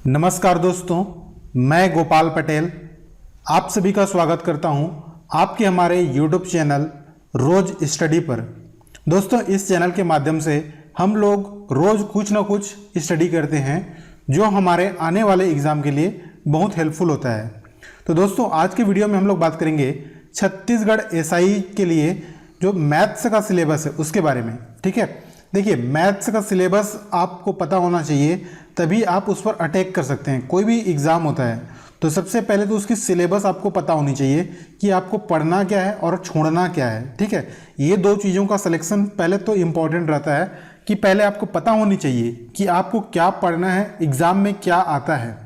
नमस्कार दोस्तों, मैं गोपाल पटेल आप सभी का स्वागत करता हूं आपके हमारे YouTube चैनल रोज स्टडी पर। दोस्तों, इस चैनल के माध्यम से हम लोग रोज कुछ ना कुछ स्टडी करते हैं जो हमारे आने वाले एग्ज़ाम के लिए बहुत हेल्पफुल होता है। तो दोस्तों, आज के वीडियो में हम लोग बात करेंगे छत्तीसगढ़ एसआई के लिए जो मैथ्स का सिलेबस है उसके बारे में। ठीक है, देखिए मैथ्स का सिलेबस आपको पता होना चाहिए, तभी आप उस पर अटैक कर सकते हैं। कोई भी एग्ज़ाम होता है तो सबसे पहले तो उसकी सिलेबस आपको पता होनी चाहिए कि आपको पढ़ना क्या है और छोड़ना क्या है। ठीक है, ये दो चीज़ों का सिलेक्शन पहले तो इम्पॉर्टेंट रहता है कि पहले आपको पता होनी चाहिए कि आपको क्या पढ़ना है, एग्ज़ाम में क्या आता है।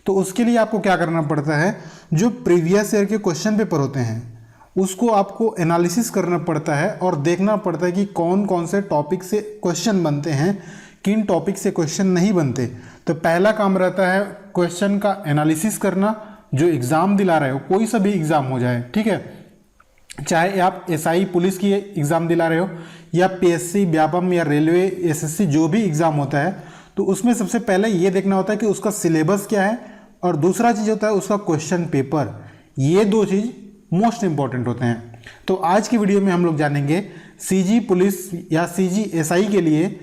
तो उसके लिए आपको क्या करना पड़ता है, जो प्रीवियस ईयर के क्वेश्चन पेपर होते हैं उसको आपको एनालिसिस करना पड़ता है और देखना पड़ता है कि कौन कौन से टॉपिक से क्वेश्चन बनते हैं, किन टॉपिक से क्वेश्चन नहीं बनते। तो पहला काम रहता है क्वेश्चन का एनालिसिस करना। जो एग्ज़ाम दिला रहे हो, कोई सा भी एग्ज़ाम हो जाए, ठीक है, चाहे आप एसआई पुलिस की एग्ज़ाम दिला रहे हो या पीएससी, व्यापम या रेलवे, एसएससी, जो भी एग्ज़ाम होता है, तो उसमें सबसे पहले ये देखना होता है कि उसका सिलेबस क्या है और दूसरा चीज़ होता है उसका क्वेश्चन पेपर। ये दो चीज़ मोस्ट इंपॉर्टेंट होते हैं। तो आज की वीडियो में हम लोग जानेंगे सीजी पुलिस या सीजी एसआई के लिए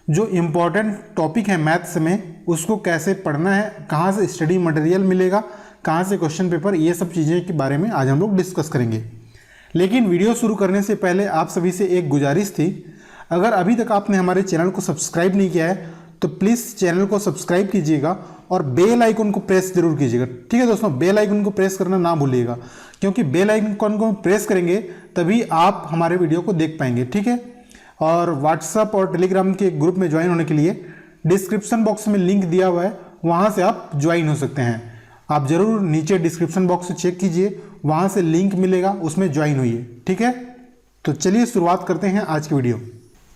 जो इम्पोर्टेंट टॉपिक है मैथ्स में, उसको कैसे पढ़ना है, कहाँ से स्टडी मटेरियल मिलेगा, कहाँ से क्वेश्चन पेपर, ये सब चीज़ें के बारे में आज हम लोग डिस्कस करेंगे। लेकिन वीडियो शुरू करने से पहले आप सभी से एक गुजारिश थी, अगर अभी तक आपने हमारे चैनल को सब्सक्राइब नहीं किया है तो प्लीज़ चैनल को सब्सक्राइब कीजिएगा और बेल आइकन को प्रेस जरूर कीजिएगा। ठीक है दोस्तों, बेल आइकन को प्रेस करना ना भूलिएगा, क्योंकि बेल आइकन को प्रेस करेंगे तभी आप हमारे वीडियो को देख पाएंगे। ठीक है, और व्हाट्सएप और टेलीग्राम के ग्रुप में ज्वाइन होने के लिए डिस्क्रिप्शन बॉक्स में लिंक दिया हुआ है, वहाँ से आप ज्वाइन हो सकते हैं। आप जरूर नीचे डिस्क्रिप्शन बॉक्स से चेक कीजिए, वहाँ से लिंक मिलेगा, उसमें ज्वाइन होइए। ठीक है, तो चलिए शुरुआत करते हैं आज की वीडियो।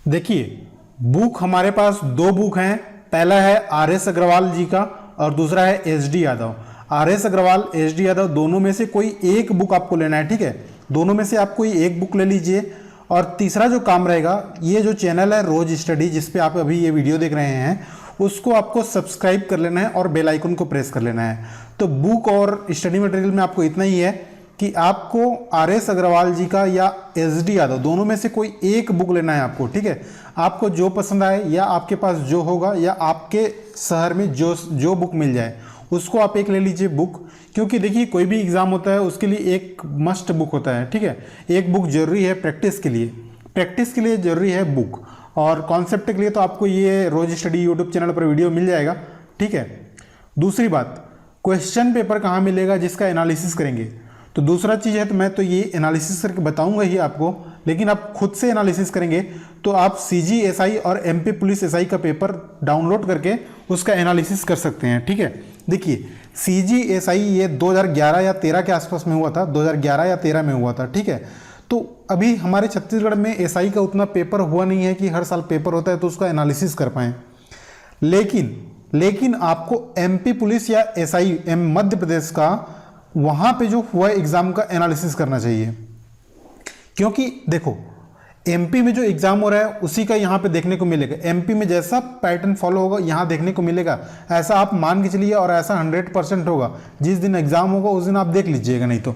देखिए, बुक हमारे पास दो बुक हैं, पहला है आर.एस. अग्रवाल जी का और दूसरा है S D. Yadav. R S. Agrawal, S D. Yadav, दोनों में से कोई एक बुक आपको लेना है। ठीक है, दोनों में से आप कोई एक बुक ले लीजिए। और तीसरा जो काम रहेगा, ये जो चैनल है रोज स्टडी, जिस पे आप अभी ये वीडियो देख रहे हैं, उसको आपको सब्सक्राइब कर लेना है और बेल आइकन को प्रेस कर लेना है। तो बुक और स्टडी मटेरियल में आपको इतना ही है कि आपको आर.एस. अग्रवाल जी का या एस.डी. यादव, दोनों में से कोई एक बुक लेना है आपको। ठीक है, आपको जो पसंद आए या आपके पास जो होगा या आपके शहर में जो बुक मिल जाए उसको आप एक ले लीजिए बुक। क्योंकि देखिए, कोई भी एग्ज़ाम होता है उसके लिए एक मस्ट बुक होता है। ठीक है, एक बुक जरूरी है प्रैक्टिस के लिए, जरूरी है बुक। और कॉन्सेप्ट के लिए तो आपको ये रोज स्टडी यूट्यूब चैनल पर वीडियो मिल जाएगा। ठीक है, दूसरी बात, क्वेश्चन पेपर कहाँ मिलेगा जिसका एनालिसिस करेंगे। तो दूसरा चीज़ है, तो मैं तो ये एनालिसिस करके बताऊंगा ही आपको, लेकिन आप खुद से एनालिसिस करेंगे तो आप सीजी एसआई और एमपी पुलिस एसआई का पेपर डाउनलोड करके उसका एनालिसिस कर सकते हैं। ठीक है, देखिए सीजी एसआई ये 2011 या 13 के आसपास में हुआ था, 2011 या 13 में हुआ था। ठीक है, तो अभी हमारे छत्तीसगढ़ में एसआई का उतना पेपर हुआ नहीं है कि हर साल पेपर होता है तो उसका एनालिसिस कर पाएँ। लेकिन आपको एमपी पुलिस या एसआई मध्य प्रदेश का, वहाँ पे जो हुआ एग्ज़ाम का एनालिसिस करना चाहिए। क्योंकि देखो, एमपी में जो एग्ज़ाम हो रहा है उसी का यहाँ पे देखने को मिलेगा। एमपी में जैसा पैटर्न फॉलो होगा यहाँ देखने को मिलेगा, ऐसा आप मान के चलिए, और ऐसा 100% होगा। जिस दिन एग्ज़ाम होगा उस दिन आप देख लीजिएगा, नहीं तो।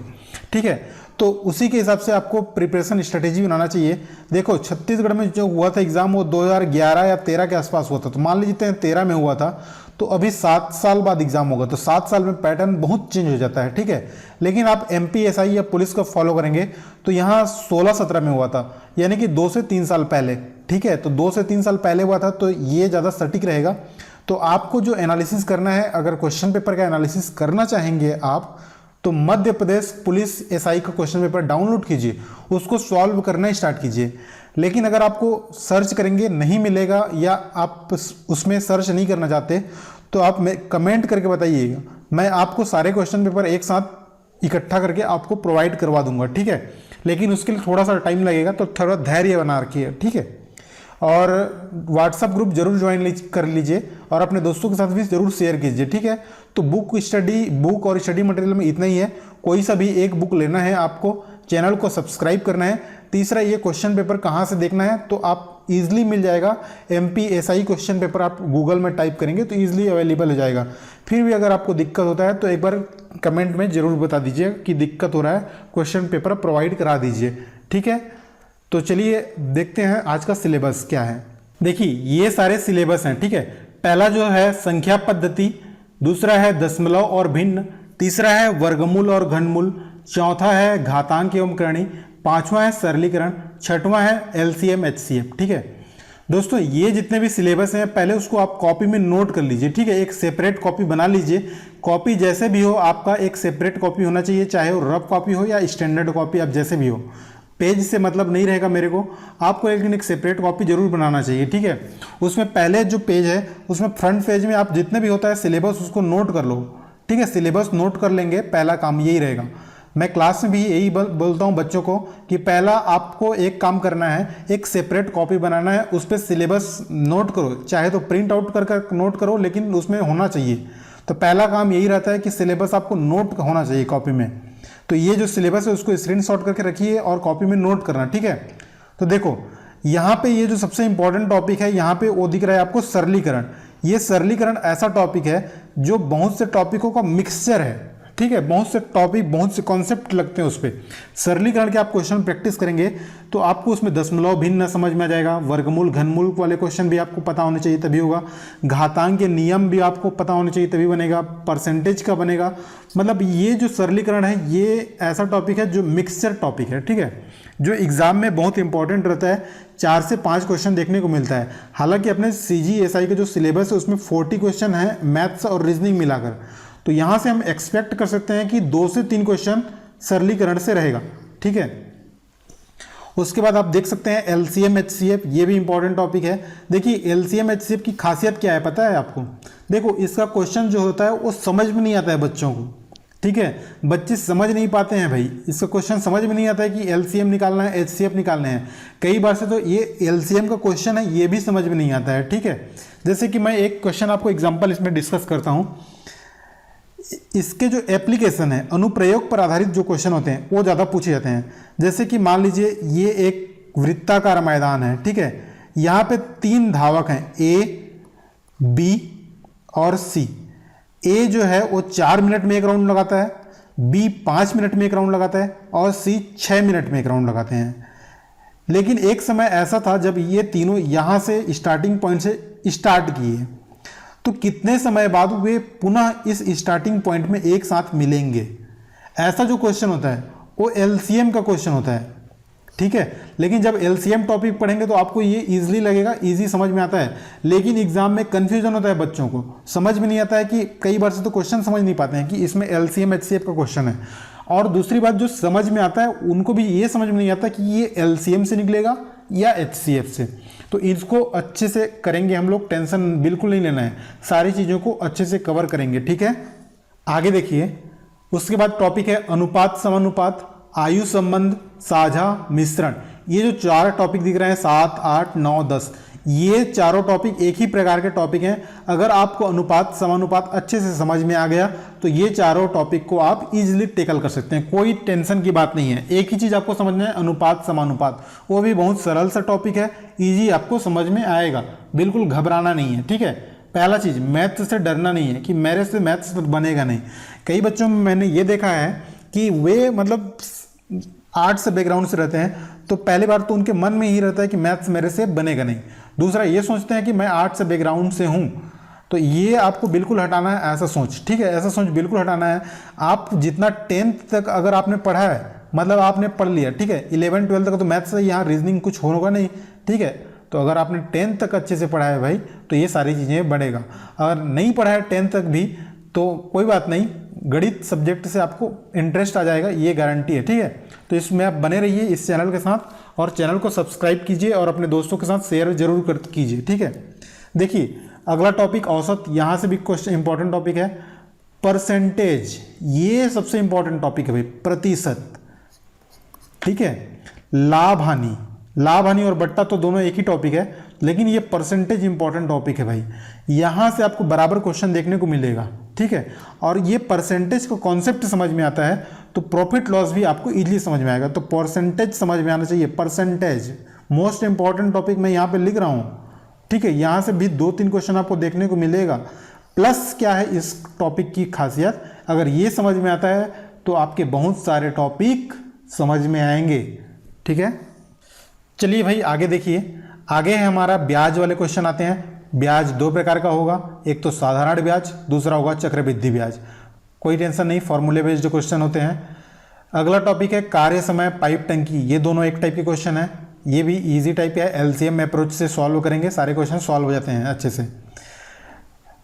ठीक है, तो उसी के हिसाब से आपको प्रिपरेशन स्ट्रेटेजी बनाना चाहिए। देखो, छत्तीसगढ़ में जो हुआ था एग्ज़ाम वो 2011 या 13 के आसपास हुआ था, तो मान लीजिए 13 में हुआ था, तो अभी 7 साल बाद एग्जाम होगा, तो 7 साल में पैटर्न बहुत चेंज हो जाता है। ठीक है, लेकिन आप एमपी एसआई या पुलिस को फॉलो करेंगे तो यहाँ 16-17 में हुआ था, यानी कि 2 से 3 साल पहले। ठीक है, तो 2 से 3 साल पहले हुआ था, तो ये ज़्यादा सटीक रहेगा। तो आपको जो एनालिसिस करना है, अगर क्वेश्चन पेपर का एनालिसिस करना चाहेंगे आप, तो मध्य प्रदेश पुलिस एसआई का क्वेश्चन पेपर डाउनलोड कीजिए, उसको सॉल्व करना स्टार्ट कीजिए। लेकिन अगर आपको सर्च करेंगे नहीं मिलेगा या आप उसमें सर्च नहीं करना चाहते, तो आप कमेंट करके बताइएगा, मैं आपको सारे क्वेश्चन पेपर एक साथ इकट्ठा करके आपको प्रोवाइड करवा दूंगा। ठीक है, लेकिन उसके लिए थोड़ा सा टाइम लगेगा, तो थोड़ा धैर्य बना रखिए। ठीक है, और व्हाट्सएप ग्रुप जरूर ज्वाइन कर लीजिए और अपने दोस्तों के साथ भी जरूर शेयर कीजिए। ठीक है, तो बुक और स्टडी मटेरियल में इतना ही है। कोई सा भी एक बुक लेना है आपको, चैनल को सब्सक्राइब करना है। तीसरा, ये क्वेश्चन पेपर कहाँ से देखना है, तो आप ईजिली मिल जाएगा। MPSI क्वेश्चन पेपर आप गूगल में टाइप करेंगे तो ईजिली अवेलेबल हो जाएगा। फिर भी अगर आपको दिक्कत होता है तो एक बार कमेंट में ज़रूर बता दीजिए कि दिक्कत हो रहा है, क्वेश्चन पेपर प्रोवाइड करा दीजिए, ठीक है। तो चलिए देखते हैं आज का सिलेबस क्या है। देखिए ये सारे सिलेबस हैं, ठीक है। पहला जो है संख्या पद्धति, दूसरा है दशमलव और भिन्न, तीसरा है वर्गमूल और घनमूल, चौथा है घातांक एवं करणी, पांचवा है सरलीकरण, छठवां है LCM HCF, ठीक है। दोस्तों ये जितने भी सिलेबस हैं पहले उसको आप कॉपी में नोट कर लीजिए, ठीक है। एक सेपरेट कॉपी बना लीजिए। कॉपी जैसे भी हो आपका एक सेपरेट कॉपी होना चाहिए, चाहे वो रफ कॉपी हो या स्टैंडर्ड कॉपी, आप जैसे भी हो। पेज से मतलब नहीं रहेगा मेरे को, आपको लेकिन एक सेपरेट कॉपी जरूर बनाना चाहिए, ठीक है। उसमें पहले जो पेज है उसमें फ्रंट पेज में आप जितने भी होता है सिलेबस उसको नोट कर लो, ठीक है। सिलेबस नोट कर लेंगे, पहला काम यही रहेगा। मैं क्लास में भी यही बोलता हूँ बच्चों को कि पहला आपको एक काम करना है, एक सेपरेट कॉपी बनाना है, उस पर सिलेबस नोट करो, चाहे तो प्रिंट आउट कर नोट करो, लेकिन उसमें होना चाहिए। तो पहला काम यही रहता है कि सिलेबस आपको नोट होना चाहिए कॉपी में। तो ये जो सिलेबस है उसको स्क्रीनशॉट करके रखिए और कॉपी में नोट करना, ठीक है। तो देखो यहाँ पे ये जो सबसे इंपॉर्टेंट टॉपिक है, यहाँ पे वो दिख रहा है आपको सरलीकरण। ये सरलीकरण ऐसा टॉपिक है जो बहुत से टॉपिकों का मिक्सचर है, ठीक है। बहुत से टॉपिक, बहुत से कॉन्सेप्ट लगते हैं उस पर। सरलीकरण के आप क्वेश्चन प्रैक्टिस करेंगे तो आपको उसमें दशमलव भिन्न समझ में आ जाएगा, वर्गमूल घनमूल वाले क्वेश्चन भी आपको पता होने चाहिए तभी होगा, घातांक के नियम भी आपको पता होने चाहिए तभी बनेगा, परसेंटेज का बनेगा। मतलब ये जो सरलीकरण है ये ऐसा टॉपिक है जो मिक्सचर टॉपिक है, ठीक है, जो एग्जाम में बहुत इंपॉर्टेंट रहता है। 4 से 5 क्वेश्चन देखने को मिलता है। हालांकि अपने CGSI के जो सिलेबस है उसमें 40 क्वेश्चन है मैथ्स और रीजनिंग मिलाकर, तो यहाँ से हम एक्सपेक्ट कर सकते हैं कि 2 से 3 क्वेश्चन सरलीकरण से रहेगा, ठीक है। उसके बाद आप देख सकते हैं LCM HCF, ये भी इंपॉर्टेंट टॉपिक है। देखिए LCM HCF की खासियत क्या है पता है आपको? देखो इसका क्वेश्चन जो होता है वो समझ में नहीं आता है बच्चों को, ठीक है। बच्चे समझ नहीं पाते हैं भाई, इसका क्वेश्चन समझ में नहीं आता है कि LCM निकालना है, HCF निकालना है। कई बार से तो ये LCM का क्वेश्चन है ये भी समझ में नहीं आता है, ठीक है। जैसे कि मैं एक क्वेश्चन आपको एग्जाम्पल इसमें डिस्कस करता हूँ। इसके जो एप्लीकेशन है, अनुप्रयोग पर आधारित जो क्वेश्चन होते हैं वो ज़्यादा पूछे जाते हैं। जैसे कि मान लीजिए ये एक वृत्ताकार मैदान है, ठीक है। यहाँ पे 3 धावक हैं A, B और C। A जो है वो 4 मिनट में एक राउंड लगाता है, B 5 मिनट में एक राउंड लगाता है और C 6 मिनट में एक राउंड लगाते हैं। लेकिन एक समय ऐसा था जब ये तीनों यहाँ से स्टार्टिंग पॉइंट से स्टार्ट किए, तो कितने समय बाद वे पुनः इस स्टार्टिंग पॉइंट में एक साथ मिलेंगे। ऐसा जो क्वेश्चन होता है वो LCM का क्वेश्चन होता है, ठीक है। लेकिन जब LCM टॉपिक पढ़ेंगे तो आपको ये इजीली लगेगा, इजी समझ में आता है। लेकिन एग्जाम में कंफ्यूजन होता है, बच्चों को समझ में नहीं आता है कि कई बार से तो क्वेश्चन समझ नहीं पाते हैं कि इसमें LCM HCF का क्वेश्चन है। और दूसरी बात जो समझ में आता है उनको भी ये समझ में नहीं आता कि ये LCM से निकलेगा या HCF से। तो इसको अच्छे से करेंगे हम लोग, टेंशन बिल्कुल नहीं लेना है, सारी चीज़ों को अच्छे से कवर करेंगे, ठीक है। आगे देखिए, उसके बाद टॉपिक है अनुपात समानुपात, आयु संबंध, साझा, मिश्रण। ये जो 4 टॉपिक दिख रहे हैं 7, 8, 9, 10, ये चारों टॉपिक एक ही प्रकार के टॉपिक हैं। अगर आपको अनुपात समानुपात अच्छे से समझ में आ गया तो ये चारों टॉपिक को आप इजीली टेकल कर सकते हैं, कोई टेंशन की बात नहीं है। एक ही चीज़ आपको समझना है, अनुपात समानुपात, वो भी बहुत सरल सा टॉपिक है, ईजी आपको समझ में आएगा, बिल्कुल घबराना नहीं है, ठीक है। पहला चीज़, मैथ्स से डरना नहीं है कि मेरे से मैथ्स बनेगा नहीं। कई बच्चों में मैंने ये देखा है कि वे मतलब आर्ट्स बैकग्राउंड से रहते हैं, तो पहली बार तो उनके मन में ही रहता है कि मैथ्स मेरे से बनेगा नहीं। दूसरा ये सोचते हैं कि मैं आर्ट्स बैकग्राउंड से हूँ, तो ये आपको बिल्कुल हटाना है ऐसा सोच, ठीक है। ऐसा सोच बिल्कुल हटाना है। आप जितना 10th तक अगर आपने पढ़ा है, मतलब आपने पढ़ लिया, ठीक है। 11, 12 तक तो मैथ्स है, यहाँ रीजनिंग कुछ होगा नहीं, ठीक है। तो अगर आपने 10th तक अच्छे से पढ़ा है भाई तो ये सारी चीज़ें बढ़ेगा। अगर नहीं पढ़ा है 10th तक भी तो कोई बात नहीं, गणित सब्जेक्ट से आपको इंटरेस्ट आ जाएगा, ये गारंटी है, ठीक है। तो इसमें आप बने रहिए इस चैनल के साथ और चैनल को सब्सक्राइब कीजिए और अपने दोस्तों के साथ शेयर जरूर कीजिए, ठीक है। देखिए अगला टॉपिक औसत, यहाँ से भी क्वेश्चन इंपॉर्टेंट टॉपिक है। परसेंटेज, ये सबसे इंपॉर्टेंट टॉपिक है भाई, प्रतिशत, ठीक है। लाभ हानि, लाभ हानि और बट्टा तो दोनों एक ही टॉपिक है, लेकिन ये परसेंटेज इंपॉर्टेंट टॉपिक है भाई। यहाँ से आपको बराबर क्वेश्चन देखने को मिलेगा, ठीक है। और ये परसेंटेज का कॉन्सेप्ट समझ में आता है तो प्रॉफिट लॉस भी आपको इजीली समझ में आएगा। तो परसेंटेज समझ में आना चाहिए, परसेंटेज मोस्ट इंपॉर्टेंट टॉपिक मैं यहाँ पे लिख रहा हूँ, ठीक है। यहाँ से भी 2-3 क्वेश्चन आपको देखने को मिलेगा। प्लस क्या है इस टॉपिक की खासियत, अगर ये समझ में आता है तो आपके बहुत सारे टॉपिक समझ में आएंगे, ठीक है। चलिए भाई आगे देखिए, आगे है हमारा ब्याज वाले क्वेश्चन आते हैं। ब्याज 2 प्रकार का होगा, एक तो साधारण ब्याज, दूसरा होगा चक्रवृद्धि ब्याज। कोई टेंशन नहीं, फॉर्मूले बेस्ड क्वेश्चन होते हैं। अगला टॉपिक है कार्य समय पाइप टंकी, ये दोनों एक टाइप के क्वेश्चन है, ये भी इजी टाइप है, एलसीएम अप्रोच से सॉल्व करेंगे, सारे क्वेश्चन सॉल्व हो जाते हैं अच्छे से।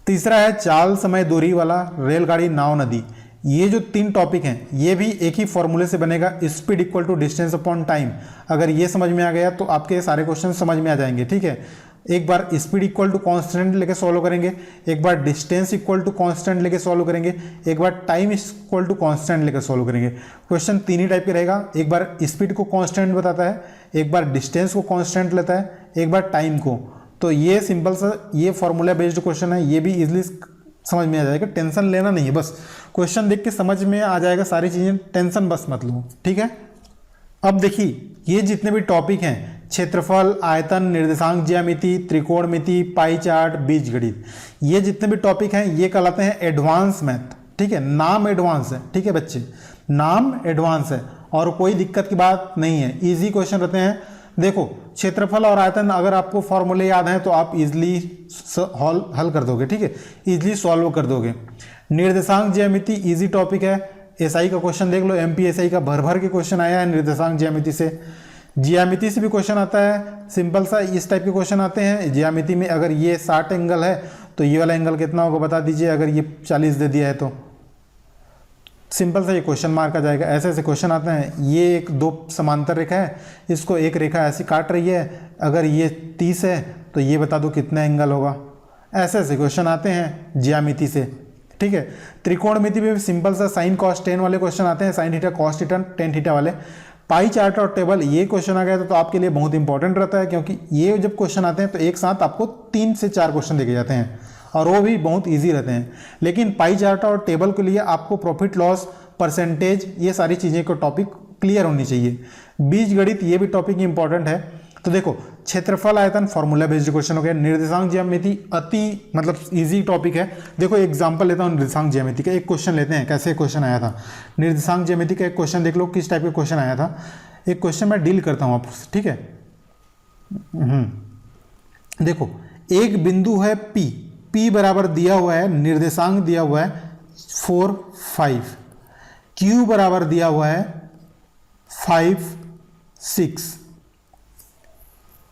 तीसरा है चाल समय दूरी वाला, रेलगाड़ी नाव नदी। ये जो 3 टॉपिक हैं ये भी एक ही फॉर्मूले से बनेगा, speed equal to distance upon time. अगर ये समझ में आ गया तो आपके सारे क्वेश्चन समझ में आ जाएंगे, ठीक है। एक बार स्पीड इक्वल टू कांस्टेंट लेके सॉल्व करेंगे, एक बार डिस्टेंस इक्वल टू कांस्टेंट लेके सॉल्व करेंगे, एक बार टाइम इक्वल टू कांस्टेंट लेकर सॉल्व करेंगे। क्वेश्चन 3 ही टाइप के रहेगा, एक बार स्पीड को कांस्टेंट बताता है, एक बार डिस्टेंस को कांस्टेंट लेता है, एक बार टाइम को। तो ये सिंपल सा ये फॉर्मूला बेस्ड क्वेश्चन है, ये भी इजिली समझ में आ जाएगा, टेंशन लेना नहीं है, बस क्वेश्चन देख के समझ में आ जाएगा सारी चीज़ें, टेंशन बस मत लो, ठीक है। अब देखिए ये जितने भी टॉपिक हैं, क्षेत्रफल, आयतन, निर्देशांक ज्यामिति, त्रिकोणमिति, पाई चार्ट, बीजगणित, ये जितने भी टॉपिक हैं ये कहलाते हैं एडवांस मैथ, ठीक है। नाम एडवांस है, ठीक है बच्चे, नाम एडवांस है और कोई दिक्कत की बात नहीं है, इजी क्वेश्चन रहते हैं। देखो क्षेत्रफल और आयतन अगर आपको फॉर्मूले याद हैं तो आप इजिली हल कर दोगे, ठीक है, इजिली सॉल्व कर दोगे। निर्देशांक ज्यामिति इजी टॉपिक है, एसआई का क्वेश्चन देख लो, एमपीएसआई का भर भर के क्वेश्चन आया है निर्देशांक ज्यामिति से। ज्यामिति से भी क्वेश्चन आता है, सिंपल सा इस टाइप के क्वेश्चन आते हैं। ज्यामिति में अगर ये 60 एंगल है तो ये वाला एंगल कितना होगा बता दीजिए, अगर ये 40 दे दिया है तो सिंपल सा ये क्वेश्चन मार्क आ जाएगा। ऐसे ऐसे क्वेश्चन आते हैं, ये एक 2 समांतर रेखा है, इसको एक रेखा ऐसी काट रही है, अगर ये 30 है तो ये बता दो कितना एंगल होगा। ऐसे ऐसे क्वेश्चन आते हैं ज्यामिति से, ठीक है। त्रिकोणमिति में भी सिंपल सा साइन कॉस टेन वाले क्वेश्चन आते हैं, sine theta cos theta tan theta वाले। पाई चार्ट और टेबल ये क्वेश्चन आ गया तो आपके लिए बहुत इंपॉर्टेंट रहता है, क्योंकि ये जब क्वेश्चन आते हैं तो एक साथ आपको 3 से 4 क्वेश्चन देखे जाते हैं और वो भी बहुत इजी रहते हैं। लेकिन पाई चार्ट और टेबल के लिए आपको प्रॉफिट लॉस, परसेंटेज, ये सारी चीज़ें को टॉपिक क्लियर होनी चाहिए। बीजगणित ये भी टॉपिक इंपॉर्टेंट है। तो देखो क्षेत्रफल आयतन फॉर्मूला बेस्ड क्वेश्चन हो गया। निर्देशांक ज्यामिति अति मतलब इजी टॉपिक है। देखो एग्जांपल लेता हूँ निर्देशांक ज्यामिति का, एक क्वेश्चन लेते हैं, कैसे क्वेश्चन आया था। निर्देशांक ज्यामिति का एक क्वेश्चन देख लो किस टाइप का क्वेश्चन आया था। एक क्वेश्चन मैं डील करता हूँ आपसे, ठीक है। देखो एक बिंदु है P बराबर दिया हुआ है, निर्देशांक दिया हुआ है 4, 5, Q बराबर दिया हुआ है 5, 6,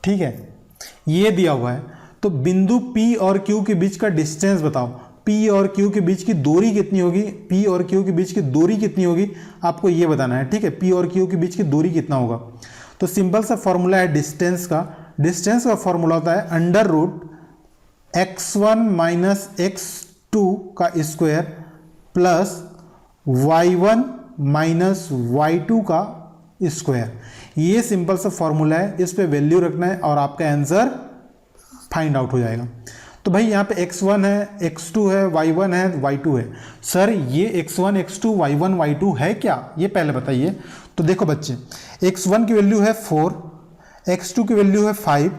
ठीक है, ये दिया हुआ है। तो बिंदु P और Q के बीच का डिस्टेंस बताओ, P और Q के बीच की दूरी कितनी होगी, P और Q के बीच की दूरी कितनी होगी आपको ये बताना है, ठीक है। P और Q के बीच की दूरी कितना होगा। तो सिंपल सा फॉर्मूला है डिस्टेंस का। डिस्टेंस का फॉर्मूला होता है under root x1 minus x2 का square plus y1 minus y2 का स्क्वायर। ये सिंपल सा फॉर्मूला है, इस पे वैल्यू रखना है और आपका आंसर फाइंड आउट हो जाएगा। तो भाई यहाँ पे x1 है, x2 है, y1 है, y2 है। सर ये x1, x2, y1, y2 है क्या, ये पहले बताइए। तो देखो बच्चे, x1 की वैल्यू है 4, x2 की वैल्यू है 5,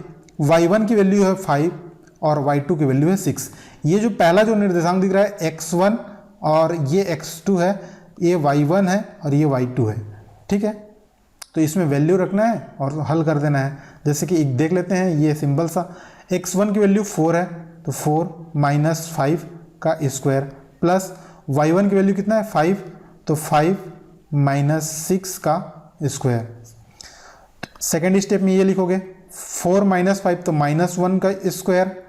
y1 की वैल्यू है 5 और y2 की वैल्यू है 6। ये जो पहला जो निर्देशांक दिख रहा है x1 और ये x2 है, ये y1 है और ये y2 है, ठीक है। तो इसमें वैल्यू रखना है और हल कर देना है। जैसे कि एक देख लेते हैं, ये सिंपल सा x1 की वैल्यू 4 है तो 4 माइनस 5 का स्क्वायर प्लस y1 की वैल्यू कितना है 5 तो 5 माइनस 6 का स्क्वायर। सेकेंड स्टेप में ये लिखोगे 4 माइनस 5 तो माइनस 1 का स्क्वायर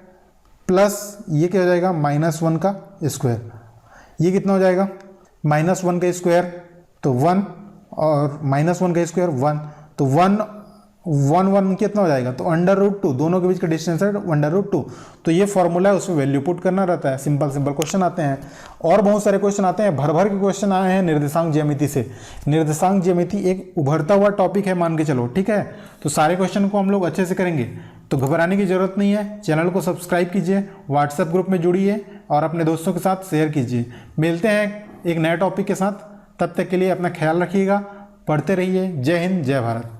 प्लस ये क्या हो जाएगा -1 का स्क्वायर। ये कितना हो जाएगा -1 का स्क्वायर तो 1 और -1 का स्क्वायर 1 तो 1 कितना हो जाएगा तो √2, दोनों के बीच का डिस्टेंस है √2। तो ये फॉर्मूला है, उसमें वैल्यू पुट करना रहता है। सिंपल क्वेश्चन आते हैं और बहुत सारे क्वेश्चन आते हैं, भर भर के क्वेश्चन आए हैं निर्देशांक ज्यामिति से। निर्देशांक ज्यामिति एक उभरता हुआ टॉपिक है मान के चलो, ठीक है। तो सारे क्वेश्चन को हम लोग अच्छे से करेंगे, तो घबराने की जरूरत नहीं है। चैनल को सब्सक्राइब कीजिए, व्हाट्सएप ग्रुप में जुड़िए और अपने दोस्तों के साथ शेयर कीजिए। मिलते हैं एक नए टॉपिक के साथ, तब तक के लिए अपना ख्याल रखिएगा, पढ़ते रहिए। जय हिंद, जय भारत।